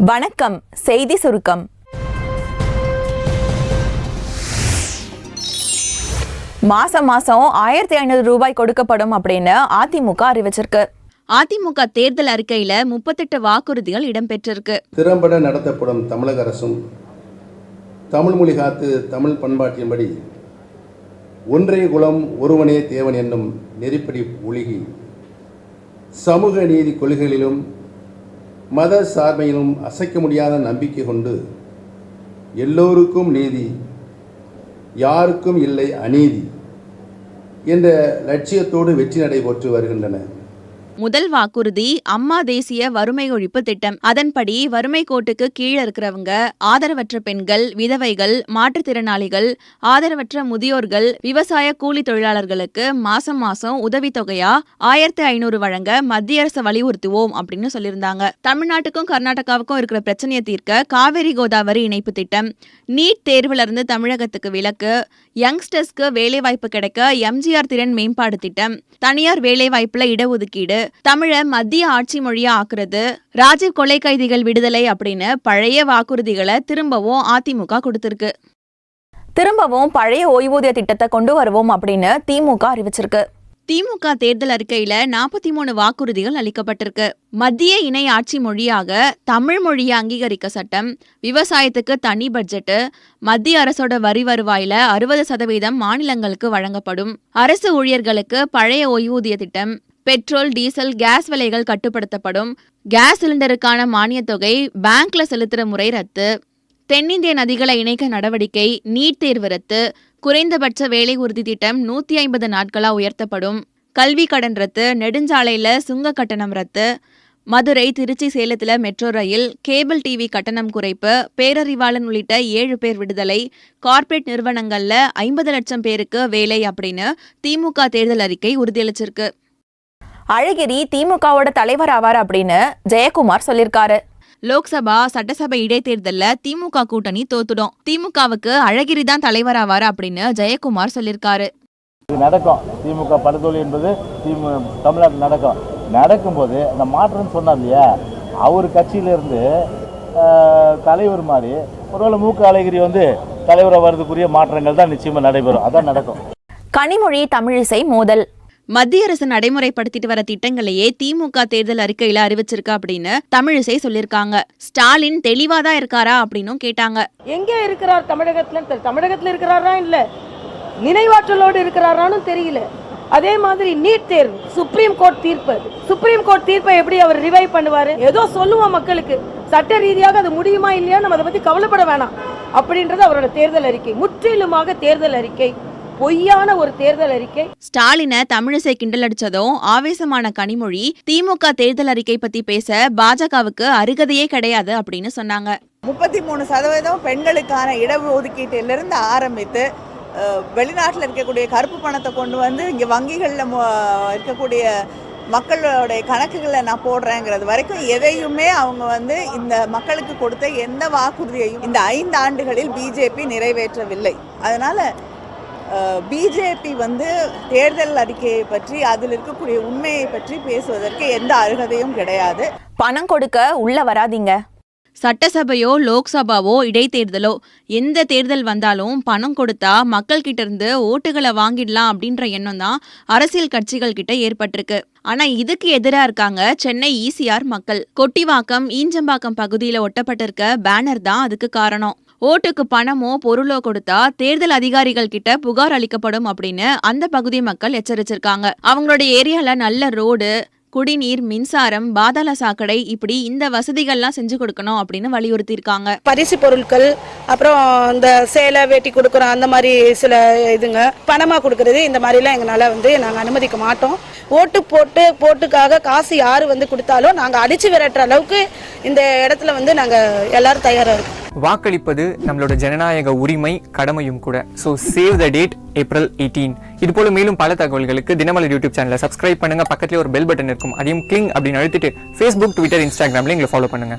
வணக்கம். செய்தி சுருக்கம். மாசம் 1500 ரூபாய் கொடுக்கப்படும் அப்படின்னு அதிமுக அறிவிச்சிருக்கு. அதிமுக தேர்தல் அறிக்கையில 38 வாக்குறுதிகள் இடம்பெற்றிருக்கு. திறம்பட நடத்தப்படும் தமிழக அரசும் தமிழ் மொழி காத்து தமிழ் பண்பாட்டின்படி ஒன்றே குலம் ஒருவனே தேவன் என்னும் நெறிப்படி ஒழுகி சமூக நீதி கொள்கைகளிலும் மத சார்பையிலும் அசைக்க முடியாத நம்பிக்கை கொண்டு எல்லோருக்கும் நீதி, யாருக்கும் இல்லை அநீதி என்ற லட்சியத்தோடு வெற்றி நடைபெற்று வருகின்றன. முதல் வாக்குறுதி அம்மா தேசிய வறுமை ஒழிப்பு திட்டம். அதன்படி வறுமை கோட்டுக்கு கீழே இருக்கிறவங்க, ஆதரவற்ற பெண்கள், விதவைகள், மாற்றுத்திறனாளிகள், ஆதரவற்ற முதியோர்கள், விவசாய கூலி தொழிலாளர்களுக்கு மாசம் உதவித்தொகையா 1500 வழங்க மத்திய அரசு வலியுறுத்துவோம் அப்படின்னு சொல்லியிருந்தாங்க. தமிழ்நாட்டுக்கும் கர்நாடகாவுக்கும் இருக்கிற பிரச்சனையை தீர்க்க காவிரி கோதாவரி இணைப்பு திட்டம், நீட் தேர்வுல இருந்து தமிழகத்துக்கு விலக்கு, யங்ஸ்டர்ஸ்க்கு வேலைவாய்ப்பு கிடைக்க எம்ஜிஆர் திறன் மேம்பாடு திட்டம், தனியார் வேலைவாய்ப்புல இடஒதுக்கீடு, தமிழ மத்திய ஆட்சி மொழியா ஆக்குறது, ராஜீவ் கொலை கைதிகள் விடுதலை அப்படின்னு பழைய வாக்குறுதிகளை திரும்பவும் அதிமுக கொடுத்திருக்கு. திரும்பவும் பழைய ஓய்வூதிய திட்டத்தை கொண்டு வருவோம் அப்படின்னு திமுக அறிவிச்சிருக்கு. திமுக தேர்தல் அறிக்கையில 43 வாக்குறுதிகள் அளிக்கப்பட்டிருக்கு. மத்திய இணை ஆட்சி மொழியாக தமிழ் மொழியை அங்கீகரிக்க சட்டம், விவசாயத்துக்கு தனி பட்ஜெட்டு, மத்திய அரசோட வரி வருவாயில 60% மாநிலங்களுக்கு வழங்கப்படும், அரசு ஊழியர்களுக்கு பழைய ஓய்வூதிய திட்டம், பெட்ரோல், டீசல், கேஸ் விலைகள் கட்டுப்படுத்தப்படும், கேஸ் சிலிண்டருக்கான மானியத் தொகை பேங்க்ல செலுத்துற முறை ரத்து, தென்னிந்திய நதிகளை இணைக்க நடவடிக்கை, நீட் தேர்வு ரத்து, குறைந்தபட்ச வேலை உறுதி திட்டம் 150 நாட்களா உயர்த்தப்படும், கல்வி கடன் ரத்து, நெடுஞ்சாலையில சுங்க கட்டணம் ரத்து, மதுரை, திருச்சி, சேலத்துல மெட்ரோ ரயில், கேபிள் டிவி கட்டணம் குறைப்பு, பேரறிவாளன் உள்ளிட்ட 7 பேர் விடுதலை, கார்ப்பரேட் நிறுவனங்கள்ல 50 லட்சம் பேருக்கு வேலை அப்படின்னு திமுக தேர்தல் அறிக்கை உறுதியளிச்சிருக்கு. அழகிரி திமுகவோட தலைவர் ஆவார் அப்படின்னு ஜெயக்குமார் சொல்லியிருக்காரு. லோக்சபா, சட்டசபை இடைத்தேர்தல்ல திமுக கூட்டணி தோத்துடும், திமுகவுக்கு அழகிரி தான் தலைவர் ஆவார் அப்படின்னு ஜெயக்குமார் சொல்லியிருக்காரு. இது நடக்கும். திமுக படுதோல்வி என்பது தமிழ்நாட்டில் நடக்கும்போது அந்த மாற்றம்னு சொன்னார் இல்லையா, அவர் கட்சியிலிருந்து தலைவர் மாதிரி ஒருவேளை மூக்க அழகிரி தலைவராக வர்றதுக்குரிய மாற்றங்கள் தான் நிச்சயமா நடைபெறும். அதான் நடக்கும். கனிமொழி தமிழிசை மோதல். மத்திய அரசு நடைமுறைப்படுத்திட்டு வர திட்டங்களையே திமுக தேர்தல் அறிக்கையில அறிவிச்சிருக்கு அப்படின்னு தமிழிசை சொல்லியிருக்காங்க. ஸ்டாலின் தெளிவாதான் இருக்காரா அப்படின்னும் கேட்டாங்க. எங்கே இருக்கிறார் தமிழகத்துல இருக்கிறாரா இல்ல நினைவாற்றலோடு இருக்கிறாரான்னு தெரியல. அதே மாதிரி நீட் தேர்வு, சுப்ரீம் கோர்ட் தீர்ப்பை எப்படி அவர் ரிவைவ் பண்ணுவாரு? ஏதோ சொல்லுவோம் மக்களுக்கு, சட்ட ரீதியாக அது முடியுமா இல்லையா நம்ம அதை பத்தி கவலைப்பட வேணாம் அப்படின்றது அவரோட தேர்தல் அறிக்கை. முற்றிலுமாக தேர்தல் அறிக்கை, பொய்யான ஒரு தேர்தல் அறிக்கை. ஸ்டாலினை தமிழிசை கிண்டல் அடிச்சதும் ஆவேசமான கனிமொழி திமுக தேர்தல் அறிக்கை பத்தி பேச பாஜகவுக்கு அருகதையே கிடையாது அப்படின்னு சொன்னாங்க. 33% பெண்களுக்கான இடஒதுக்கீட்டிலிருந்து ஆரம்பித்து வெளிநாட்டில் இருக்கக்கூடிய கருப்பு பணத்தை கொண்டு வந்து இங்கே வங்கிகளில் இருக்கக்கூடிய மக்களுடைய கணக்குகளை நான் போடுறேங்கிறது வரைக்கும் எதையுமே அவங்க இந்த மக்களுக்கு கொடுத்த எந்த வாக்குறுதியையும் இந்த 5 ஆண்டுகளில் பிஜேபி நிறைவேற்றவில்லை. அதனால பிஜேபி தேர்தல் அறிக்கையை பற்றி, அதில் இருக்கக்கூடிய உண்மையை பற்றி பேசுவதற்கு எந்த அருகதையும் கிடையாது. பணம் கொடுக்க உள்ள வராதீங்க. சட்டசபையோ லோக்சபாவோ இடைத்தேர்தலோ எந்த தேர்தல் வந்தாலும் பணம் கொடுத்தா மக்கள் கிட்ட இருந்து ஓட்டுகளை வாங்கிடலாம் அப்படின்ற எண்ணம் தான் அரசியல் கட்சிகள் கிட்ட ஏற்பட்டிருக்கு. ஆனா இதுக்கு எதிராக இருக்காங்க சென்னை ஈசிஆர் மக்கள். கொட்டிவாக்கம், ஈஞ்சம்பாக்கம் பகுதியில ஒட்டப்பட்டிருக்க பேனர் தான் அதுக்கு காரணம். ஓட்டுக்கு பணமோ பொருளோ கொடுத்தா தேர்தல் அதிகாரிகள் கிட்ட புகார் அளிக்கப்படும் அப்படின்னு அந்த பகுதி மக்கள் எச்சரிச்சிருக்காங்க. அவங்களோட ஏரியால நல்ல ரோடு, குடிநீர், மின்சாரம், பாதாள சாக்கடை, இப்படி இந்த வசதிகள்லாம் செஞ்சு கொடுக்கணும் அப்படின்னு வலியுறுத்தி இருக்காங்க. பரிசு பொருட்கள், அப்புறம் இந்த சேலை வேட்டி கொடுக்குறோம், அந்த மாதிரி சில இதுங்க பணமா கொடுக்கறது, இந்த மாதிரிலாம் எங்களால நாங்க அனுமதிக்க மாட்டோம். போட்டுக்காக காசு யாரு கொடுத்தாலும் நாங்க அடிச்சு விரட்டுற அளவுக்கு இந்த இடத்துல நாங்க எல்லாரும் தயாரா இருக்கோம். வாக்களிப்பது நம்மளோட ஜனநாயக உரிமை, கடமையும் கூட. So save the date, April 18. இது போல மேலும் பல தகவல்களுக்கு தினமலர் யூடியூப் சேனலை சப்ஸ்கிரைப் பண்ணுங்க. பக்கத்துல ஒரு பெல் பட்டன் இருக்கும், அதையும் கிளிக் அப்படின்னு அழுத்திட்டு Facebook, Twitter, Instagramல எங்களை ஃபாலோ பண்ணுங்க.